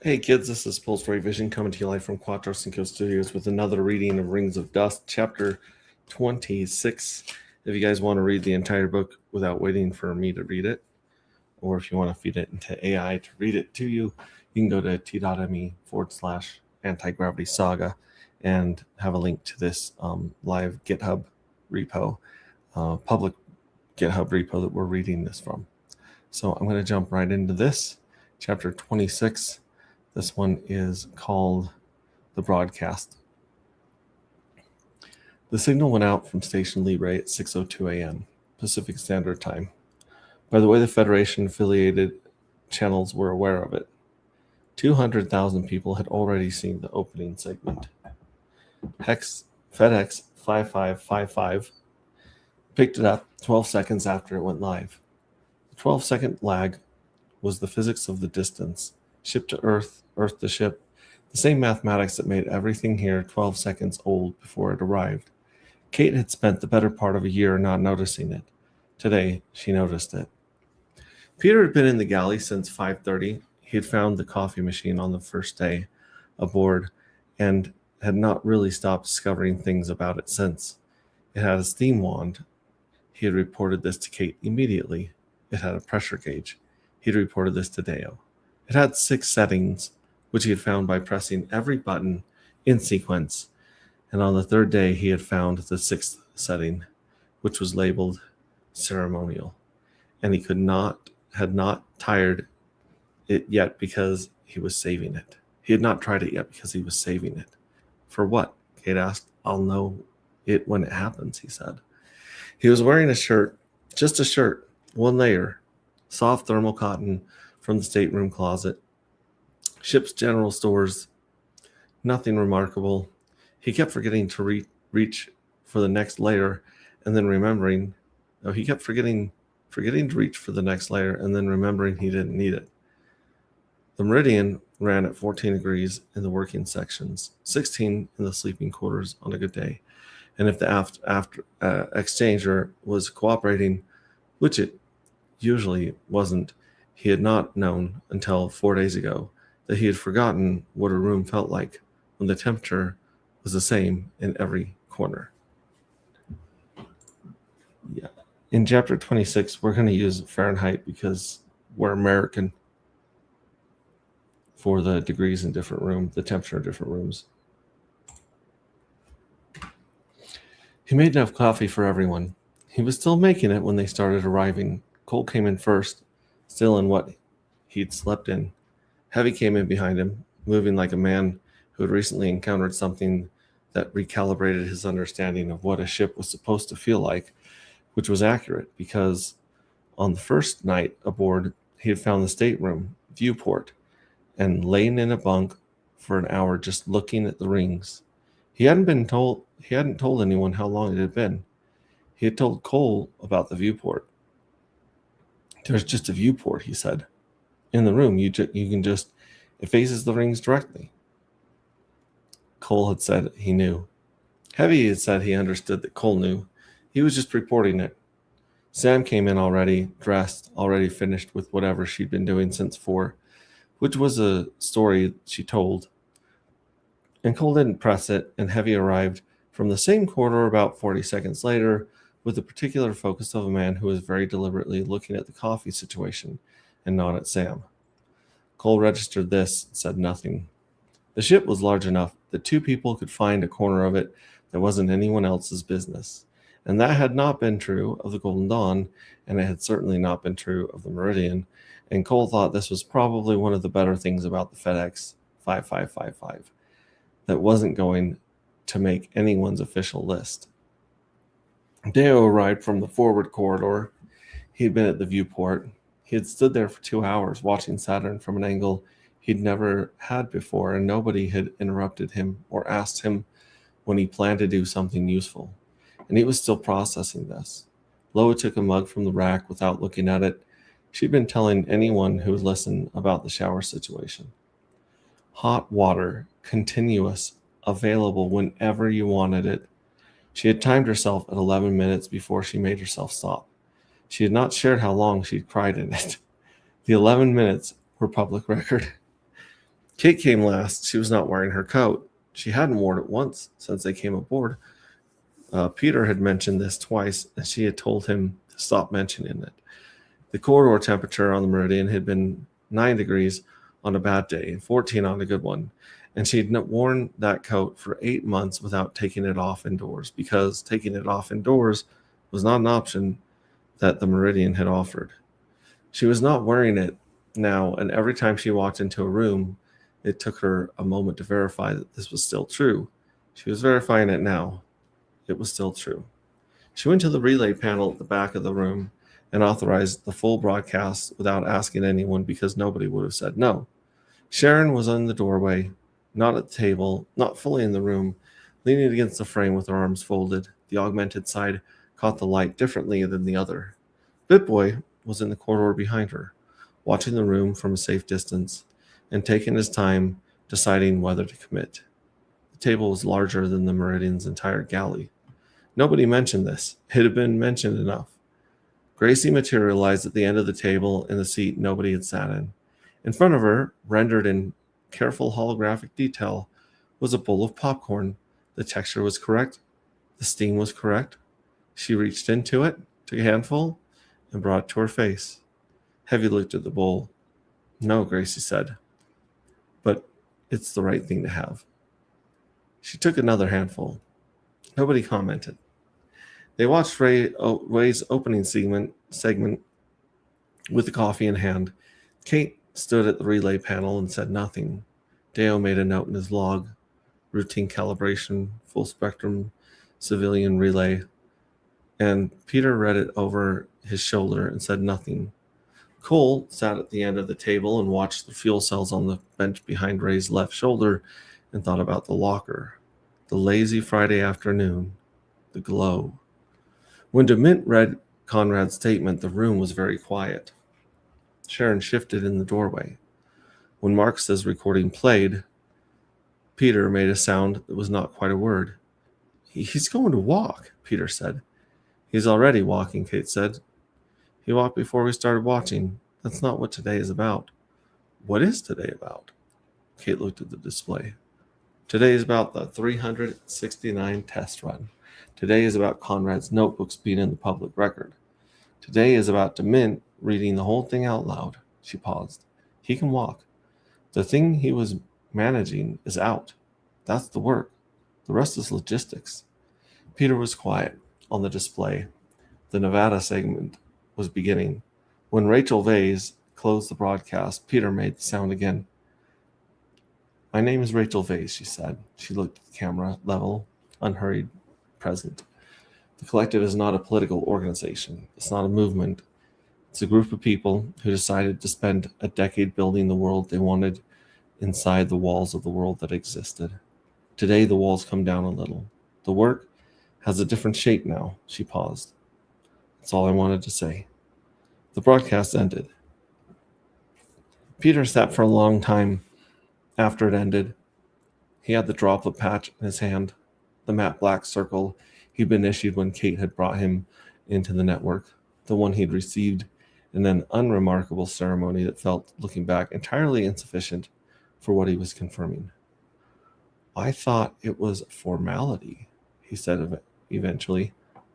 Hey kids, this is Pulse Ray Vision coming to you live from Quattro Cinco Studios with another reading of Rings of Dust, chapter 26. If you guys want to read the entire book without waiting for me to read it, or if you want to feed it into AI to read it to you, you can go to t.me/anti-gravity saga and have a link to this live GitHub repo, public GitHub repo that we're reading this from. So I'm going to jump right into this, chapter 26. This one is called The Broadcast. The signal went out from Station Libre at 6:02 a.m. Pacific Standard Time. By the way, the Federation-affiliated channels were aware of it. 200,000 people had already seen the opening segment. FedEx 5555 picked it up 12 seconds after it went live. The 12-second lag was the physics of the distance. Ship to Earth, Earth to ship, the same mathematics that made everything here 12 seconds old before it arrived. Kate had spent the better part of a year not noticing it. Today, she noticed it. Peter had been in the galley since 5:30. He had found the coffee machine on the first day aboard and had not really stopped discovering things about it since. It had a steam wand. He had reported this to Kate immediately. It had a pressure gauge. He had reported this to Deo. It had 6 settings, which he had found by pressing every button in sequence. And on the 3rd day, he had found the 6th setting, which was labeled ceremonial. And he had not tried it yet because he was saving it. He had not tried it yet because he was saving it. For what? Kate asked. I'll know it when it happens, he said. He was wearing a shirt, just a shirt, 1 layer, soft thermal cotton, from the stateroom closet. Ship's general stores, nothing remarkable. He kept forgetting to reach for the next layer and then remembering. No, he kept forgetting to reach for the next layer and then remembering he didn't need it. The meridian ran at 14 degrees in the working sections, 16 in the sleeping quarters on a good day. And if the exchanger was cooperating, which it usually wasn't, he had not known until 4 days ago that he had forgotten what a room felt like when the temperature was the same in every corner. Yeah. In chapter 26, we're going to use Fahrenheit because we're American for the degrees in different rooms, the temperature in different rooms. He made enough coffee for everyone. He was still making it when they started arriving. Cole came in first, still in what he'd slept in. Heavy came in behind him, moving like a man who had recently encountered something that recalibrated his understanding of what a ship was supposed to feel like, which was accurate because on the first night aboard, he had found the stateroom viewport and lain in a bunk for an hour just looking at the rings. He hadn't told anyone how long it had been. He had told Cole about the viewport. There's just a viewport, he said. In the room, you can just, it faces the rings directly. Cole had said he knew. Heavy had said he understood that Cole knew. He was just reporting it. Sam came in already, dressed, already finished with whatever she'd been doing since 4, which was a story she told. And Cole didn't press it, and Heavy arrived from the same corridor about 40 seconds later with the particular focus of a man who was very deliberately looking at the coffee situation and not at Sam. Cole registered this and said nothing. The ship was large enough that 2 people could find a corner of it that wasn't anyone else's business. And that had not been true of the Golden Dawn, and it had certainly not been true of the Meridian, and Cole thought this was probably one of the better things about the FedEx 5555 that wasn't going to make anyone's official list. Deo arrived from the forward corridor. He had been at the viewport. He had stood there for 2 hours watching Saturn from an angle he'd never had before, and nobody had interrupted him or asked him when he planned to do something useful. And he was still processing this. Loa took a mug from the rack without looking at it. She'd been telling anyone who would listen about the shower situation. Hot water, continuous, available whenever you wanted it. She had timed herself at 11 minutes before she made herself stop. She had not shared how long she'd cried in it. The 11 minutes were public record. Kate came last. She was not wearing her coat. She hadn't worn it once since they came aboard. Peter had mentioned this twice, and she had told him to stop mentioning it. The corridor temperature on the Meridian had been 9 degrees on a bad day and 14 on a good one, and she'd worn that coat for 8 months without taking it off indoors, because taking it off indoors was not an option that the Meridian had offered. She was not wearing it now, and every time she walked into a room, it took her a moment to verify that this was still true. She was verifying it now. It was still true. She went to the relay panel at the back of the room and authorized the full broadcast without asking anyone, because nobody would have said no. Sharon was in the doorway, not at the table, not fully in the room, leaning against the frame with her arms folded. The augmented side caught the light differently than the other. BitBoy was in the corridor behind her, watching the room from a safe distance and taking his time deciding whether to commit. The table was larger than the Meridian's entire galley. Nobody mentioned this. It had been mentioned enough. Gracie materialized at the end of the table in the seat nobody had sat in. In front of her, rendered in careful holographic detail, was a bowl of popcorn. The texture was correct. The steam was correct. She reached into it, took a handful, and brought it to her face. Heavy looked at the bowl. "No," Gracie said, "but it's the right thing to have." She took another handful. Nobody commented. They watched Ray's opening segment with the coffee in hand. Kate stood at the relay panel and said nothing. Deo made a note in his log: routine calibration, full spectrum, civilian relay. And Peter read it over his shoulder and said nothing. Cole sat at the end of the table and watched the fuel cells on the bench behind Ray's left shoulder and thought about the locker, the lazy Friday afternoon, the glow. When DeMint read Conrad's statement, the room was very quiet. Sharon shifted in the doorway. When Marcus's recording played, Peter made a sound that was not quite a word. "He's going to walk," Peter said. "He's already walking," Kate said. "He walked before we started watching. That's not what today is about." "What is today about?" Kate looked at the display. "Today is about the 369 test run. Today is about Conrad's notebooks being in the public record. Today is about DeMint reading the whole thing out loud." She paused. "He can walk. The thing he was managing is out. That's the work. The rest is logistics." Peter was quiet. On the display, the Nevada segment was beginning. When Rachel Vase closed the broadcast, Peter made the sound again. "My name is Rachel Vase," she said. She looked at the camera, level, unhurried, present. "The Collective is not a political organization. It's not a movement. It's a group of people who decided to spend a decade building the world they wanted inside the walls of the world that existed. Today, the walls come down a little. The work has a different shape now." She paused. "That's all I wanted to say." The broadcast ended. Peter sat for a long time after it ended. He had the droplet patch in his hand, the matte black circle he'd been issued when Kate had brought him into the network, the one he'd received in an unremarkable ceremony that felt, looking back, entirely insufficient for what he was confirming. "I thought it was a formality," he said eventually.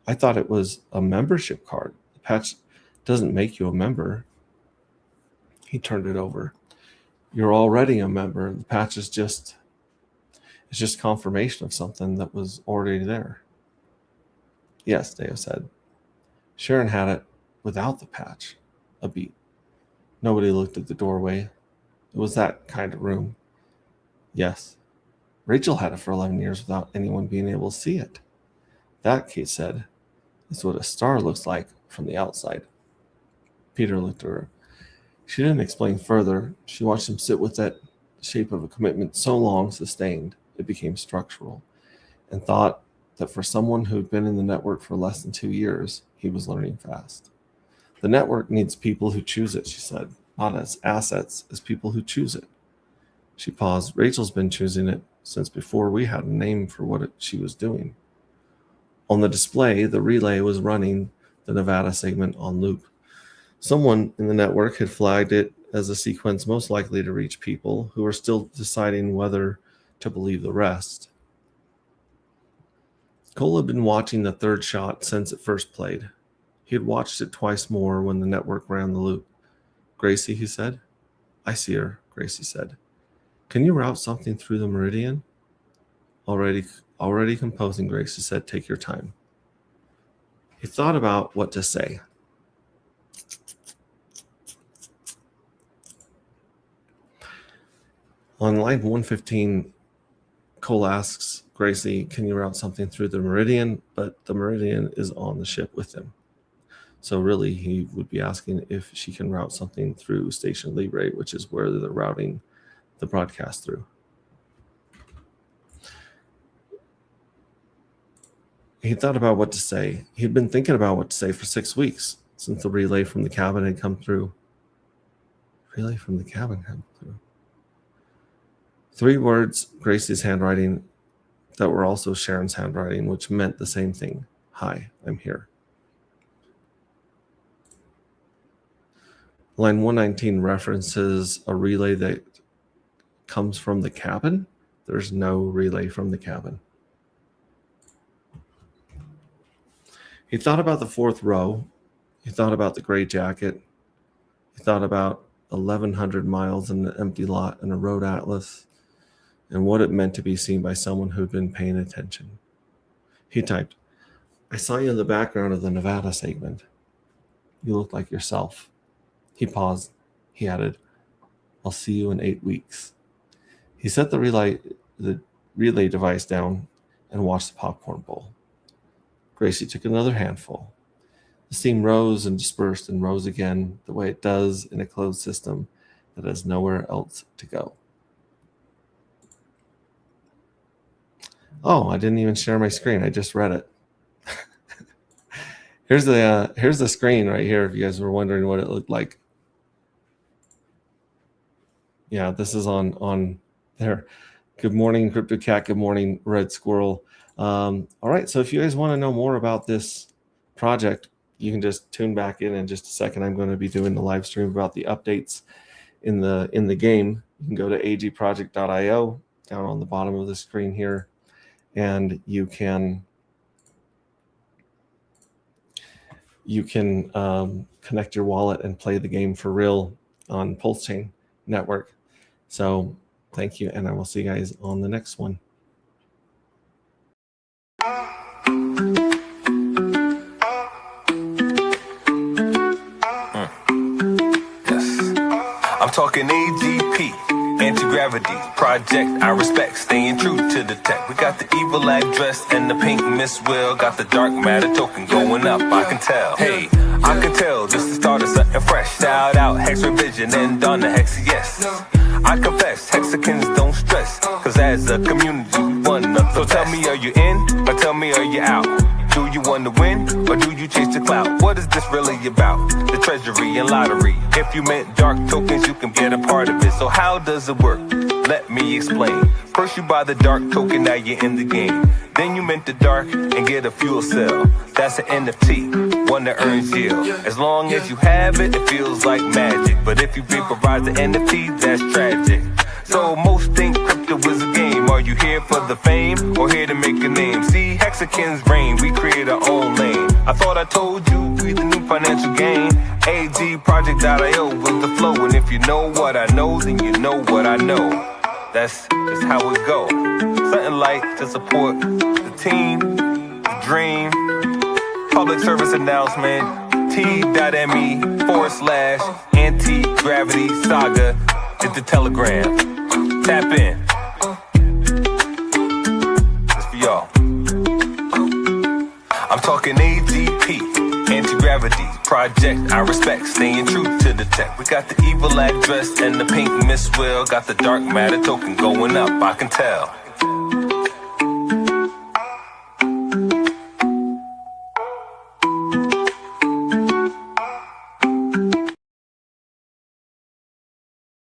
"I thought it was a membership card. The patch doesn't make you a member." He turned it over. "You're already a member. The patch is just confirmation of something that was already there." "Yes," Deo said. Sharon had it without the patch. A beat. Nobody looked at the doorway. It was that kind of room. "Yes. Rachel had it for 11 years without anyone being able to see it." "That," Kate said, "is what a star looks like from the outside." Peter looked at her. She didn't explain further. She watched him sit with it, the shape of a commitment so long sustained it became structural, and thought that for someone who'd been in the network for less than 2 years, he was learning fast. "The network needs people who choose it," she said, "not as assets, as people who choose it." She paused. "Rachel's been choosing it since before we had a name for what she was doing." On the display, the relay was running the Nevada segment on loop. Someone in the network had flagged it as a sequence most likely to reach people who are still deciding whether to believe the rest. Cole had been watching the third shot since it first played. He had watched it twice more when the network ran the loop. "Gracie," he said. "I see her," Gracie said. "Can you route something through the meridian?" Already composing, Gracie said. "Take your time." He thought about what to say. On line 115, Cole asks Gracie, "Can you route something through the meridian?" But the meridian is on the ship with him. So really, he would be asking if she can route something through Station Libre, which is where they're routing the broadcast through. He thought about what to say. He'd been thinking about what to say for 6 weeks since the relay from the cabin had come through. Relay from the cabin had come through. 3 words, Gracie's handwriting, that were also Sharon's handwriting, which meant the same thing. "Hi, I'm here." Line 119 references a relay that comes from the cabin. There's no relay from the cabin. He thought about the 4th row. He thought about the gray jacket. He thought about 1,100 miles in an empty lot and a road atlas, and what it meant to be seen by someone who'd been paying attention. He typed, "I saw you in the background of the Nevada segment. You look like yourself." He paused. He added, "I'll see you in 8 weeks." He set the relay device down and watched the popcorn bowl. Gracie took another handful. The steam rose and dispersed and rose again, the way it does in a closed system that has nowhere else to go. Oh, I didn't even share my screen. I just read it. Here's the screen right here if you guys were wondering what it looked like. Yeah, this is on there. Good morning, CryptoCat. Good morning, Red Squirrel. All right, so if you guys want to know more about this project, you can just tune back in just a second. I'm going to be doing the live stream about the updates in the game. You can go to agproject.io down on the bottom of the screen here, and you can connect your wallet and play the game for real on Pulse Chain Network. So thank you, and I will see you guys on the next one. I'm talking AGP, anti-gravity project. I respect, staying true to the tech. We got the evil address and the pink Miss Will. Got the dark matter token going up, I can tell. Hey, I can tell this is the start of something fresh. Shout out Hex Revision and Donna Hex, yes. I confess, Hexicans don't stress, cause as a community we one up. So tell me, are you in, or tell me, are you out? Do you want to win, or do you chase the clout? What is this really about? The treasury and lottery. If you meant dark tokens, you can get a part of it. So how does it work? Let me explain. First you buy the dark token, now you're in the game. Then you mint the dark and get a fuel cell. That's an NFT, one that earns yield. As long as you have it, it feels like magic. But if you vaporize the NFT, that's tragic. So most think crypto is a game. Are you here for the fame, or here to make a name? See, Hexicans reign, we create our own lane. I thought I told you, we the new financial gain. agproject.io with the flow. And if you know what I know, then you know what I know. That's just how it go. Something light to support the team, the dream. Public service announcement, t.me/anti-gravity saga is the telegram. Tap in. That's for y'all. I'm talking AGP, anti-gravity project. I respect, staying true to the tech. We got the evil address and the pink Miss Will. Got the dark matter token going up, I can tell.